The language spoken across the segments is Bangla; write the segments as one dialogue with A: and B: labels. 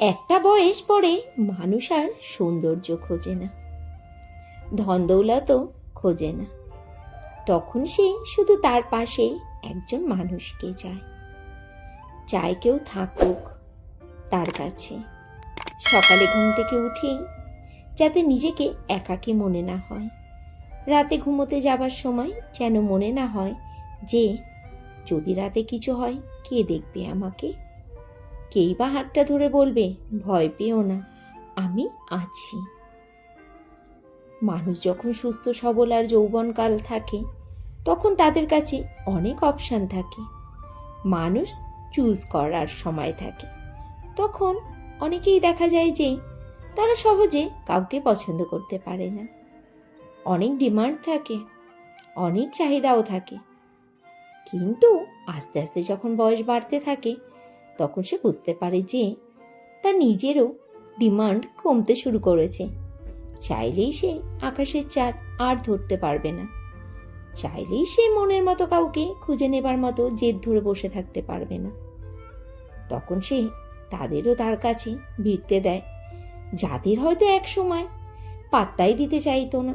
A: একটা বয়স পরে মানুষ আর সৌন্দর্য খোঁজে না, ধন দৌলতও খোঁজে না। তখন সে শুধু তার পাশে একজন মানুষকে চায়, চায় কেউ থাকুক তার কাছে। সকালে ঘুম থেকে উঠেই যাতে নিজেকে একাকী মনে না হয়, রাতে ঘুমোতে যাবার সময় যেন মনে না হয় যে যদি রাতে কিছু হয় কে দেখবে আমাকে, কেই বা হাতটা ধরে বলবে ভয় পেও না, আমি আছি। মানুষ যখন সুস্থ সবল আর যৌবনকাল থাকে তখন তাদের কাছে অনেক অপশান থাকে, মানুষ চুজ করার সময় থাকে। তখন অনেকেই দেখা যায় যে তারা সহজে কাউকে পছন্দ করতে পারে না, অনেক ডিমান্ড থাকে, অনেক চাহিদাও থাকে। কিন্তু আস্তে আস্তে যখন বয়স বাড়তে থাকে তখন সে বুঝতে পারে যে তার নিজেরও ডিমান্ড কমতে শুরু করেছে। চাইলেই সে আকাশের চাঁদ আর ধরতে পারবে না, চাইলেই সে মনের মতো কাউকে খুঁজে নেবার মতো জেদ ধরে বসে থাকতে পারবে না। তখন সে তাদেরও তার কাছে ভিড়তে দেয়, যাদের হয়তো এক সময় পাত্তাই দিতে চাইতো না।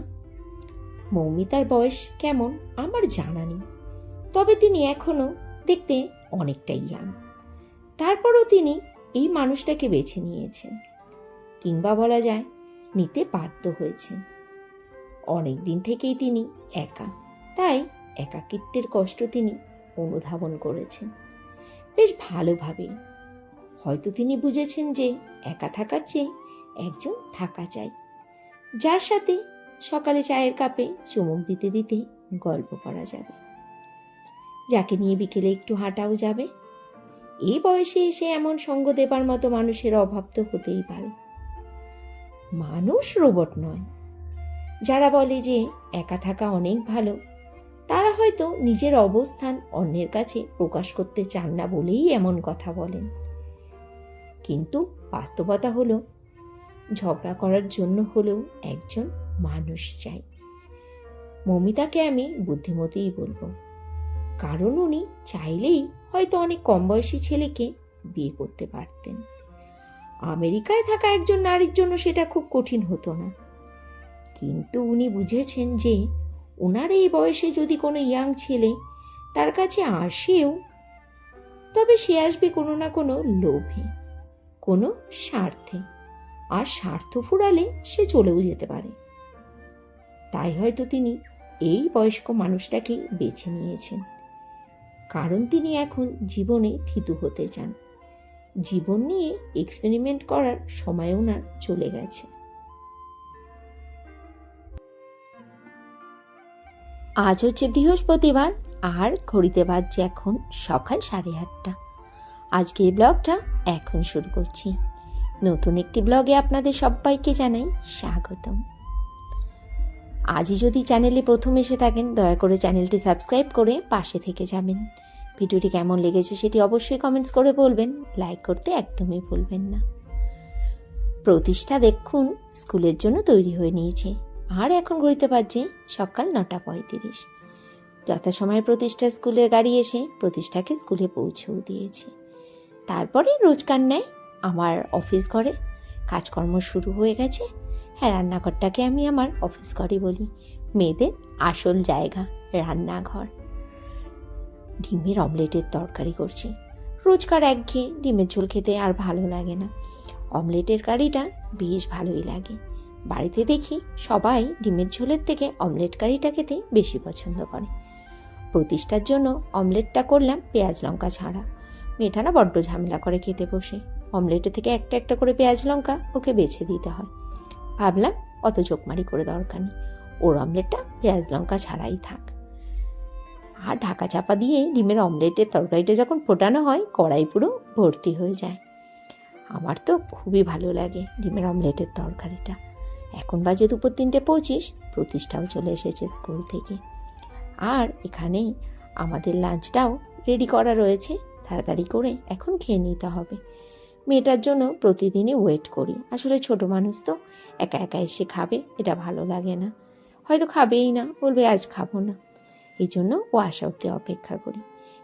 A: মৌমিতার বয়স কেমন আমার জানা নেই, তবে তিনি এখনো দেখতে অনেকটাই ইয়াং। তারপরও তিনি এই মানুষটাকে বেছে নিয়েছেন, কিংবা বলা যায় নিতে বাধ্য হয়েছেন। অনেক দিন থেকেই তিনি একা, তাই একাকিত্বের কষ্ট তিনি অনুধাবন করেছেন বেশ ভালোভাবে। হয়তো তিনি বুঝেছেন যে একা থাকার চেয়ে একজন থাকা চাই, যার সাথে সকালে চায়ের কাপে চুমুক দিতে দিতে গল্প করা যাবে, যাকে নিয়ে বিকেলে একটু হাঁটাও যাবে। এই বয়সে এসে এমন সঙ্গ দেবার মতো মানুষের অভাব তো হতেই পারে। মানুষ রোবট নয়। যারা বলে যে একা থাকা অনেক ভালো, তারা হয়তো নিজের অবস্থান অন্যের কাছে প্রকাশ করতে চান না বলেই এমন কথা বলেন। কিন্তু বাস্তবতা হলো ঝগড়া করার জন্য হলেও একজন মানুষ চাই। মৌমিতাকে আমি বুদ্ধিমতীই বলবো, কারণ উনি চাইলেই হয়তো অনেক কম বয়সী ছেলেকে বিয়ে করতে পারতেন। আমেরিকায় থাকা একজন নারীর জন্য সেটা খুব কঠিন হতো না। কিন্তু উনি বুঝেছেন যে ওনার এই বয়সে যদি কোনো ইয়াং ছেলে তার কাছে আসেও, তবে সে আসবে কোনো না কোনো লোভে, কোনো স্বার্থে, আর স্বার্থ ফুরালে সে চলেও যেতে পারে। তাই হয়তো তিনি এই বয়স্ক মানুষটাকেই বেছে নিয়েছেন, কারণ তিনি এখন জীবনে থিতু হতে চান। জীবন নিয়ে এক্সপেরিমেন্ট করার সময় ওনার চলে গেছে। আজ হচ্ছে বৃহস্পতিবার, আর ঘড়িতে বাজছে এখন সকাল 8:30। আজকের ব্লগটা এখন শুরু করছি। নতুন একটি ব্লগে আপনাদের সবাইকে জানাই স্বাগতম। আজই যদি চ্যানেলে প্রথম এসে থাকেন দয়া করে চ্যানেলটি সাবস্ক্রাইব করে পাশে থেকে যাবেন। ভিডিওটি কেমন লেগেছে সেটি অবশ্যই কমেন্টস করে বলবেন, লাইক করতে একদমই ভুলবেন না। প্রতিষ্ঠা দেখুন স্কুলের জন্য তৈরি হয়ে নিয়েছে, আর এখন ঘড়িতে বাজছে সকাল 9:35। যথাসময়ে প্রতিষ্ঠা স্কুলের গাড়ি এসে প্রতিষ্ঠাকে স্কুলে পৌঁছেও দিয়েছে। তারপরে রোজকার ন্যায় আমার অফিস ঘরে কাজকর্ম শুরু হয়ে গেছে। হ্যাঁ, রান্নাঘরটাকে আমি আমার অফিস ঘরই বলি, মেয়েদের আসল জায়গা রান্নাঘর। ডিমের অমলেটের তরকারি করছি। রোজকার একঘেয়ে ডিমের ঝোল খেতে আর ভালো লাগে না, অমলেটের কারিটা বেশ ভালোই লাগে। বাড়িতে দেখি সবাই ডিমের ঝোলের থেকে অমলেট কারিটা খেতে বেশি পছন্দ করে। প্রতিষ্ঠার জন্য অমলেটটা করলাম পেঁয়াজ লঙ্কা ছাড়া। মেয়েটা না বড্ড ঝামেলা করে খেতে বসে, অমলেটের থেকে একটা একটা করে পেঁয়াজ লঙ্কা ওকে বেছে দিতে হয়। ভাবলাম অত চোখমারি করে দরকার নেই, ওর অমলেটটা পেঁয়াজ লঙ্কা ছাড়াই থাক। আর ঢাকা চাপা দিয়ে ডিমের অমলেটের তরকারিটা যখন ফোটানো হয় কড়াই পুরো ভর্তি হয়ে যায়। আমার তো খুবই ভালো লাগে ডিমের অমলেটের তরকারিটা। এখন বাজে দুপুর 3:25, প্রতিষ্ঠাও চলে এসেছে স্কুল থেকে। আর এখানে আমাদের লাঞ্চটাও রেডি করা রয়েছে, তাড়াতাড়ি করে এখন খেয়ে নিতে হবে। মেয়েটার জন্য প্রতিদিনই ওয়েট করি, আসলে ছোট মানুষ তো একা একা এসে খাবে এটা ভালো লাগে না, হয়তো খাবেই না, বলবে আজ খাবো না। এই জন্য ও আসা অবধি অপেক্ষা করি।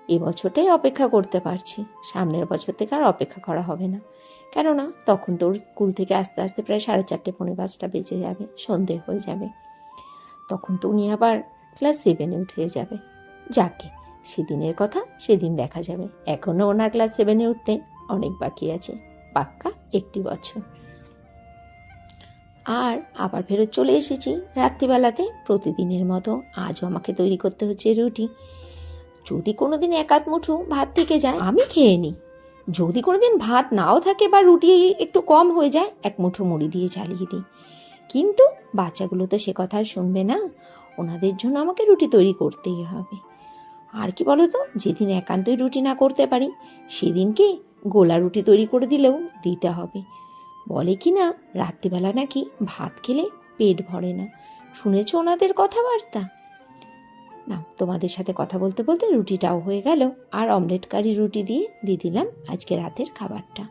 A: এবছরটাই অপেক্ষা করতে পারছি, সামনের বছর থেকে আর অপেক্ষা করা হবে না। কেননা তখন তোর স্কুল থেকে আস্তে আস্তে প্রায় 4:30 পৌনে 5টা বেজে যাবে, সন্ধে হয়ে যাবে। তখন তো উনি আবার ক্লাস 7-এ উঠে যাবে। যাকে, সেদিনের কথা সেদিন দেখা যাবে। এখনও ওনার ক্লাস 7-এ উঠতে অনেক বাকি আছে, পাক্কা 1 বছর। আর আবার ফেরত চলে এসেছি রাত্রিবেলাতে প্রতিদিনের মতো। আজও আমাকে তৈরি করতে হচ্ছে রুটি। যদি কোনোদিন 1-8 মুঠো ভাত থেকে যায় আমি খেয়ে নিই, যদি কোনোদিন ভাত নাও থাকে বা রুটি একটু কম হয়ে যায় 1 মুঠো মুড়ি দিয়ে চালিয়ে দিই। কিন্তু বাচ্চাগুলো তো সে কথা শুনবে না, ওনাদের জন্য আমাকে রুটি তৈরি করতেই হবে। আর কি বলো তো, যেদিন একান্তই রুটি না করতে পারি সেদিনকে গোলা রুটি তৈরি করে দিলেও দিতে হবে। বলে কি না রাত্রিবেলা নাকি ভাত খেলে পেট ভরে না, শুনেছো ওনাদের কথাবার্তা? না, তোমাদের সাথে কথা বলতে বলতে রুটিটাও হয়ে গেল, আর অমলেট কারি রুটি দিয়ে দিলাম আজকে রাতের খাবারটা।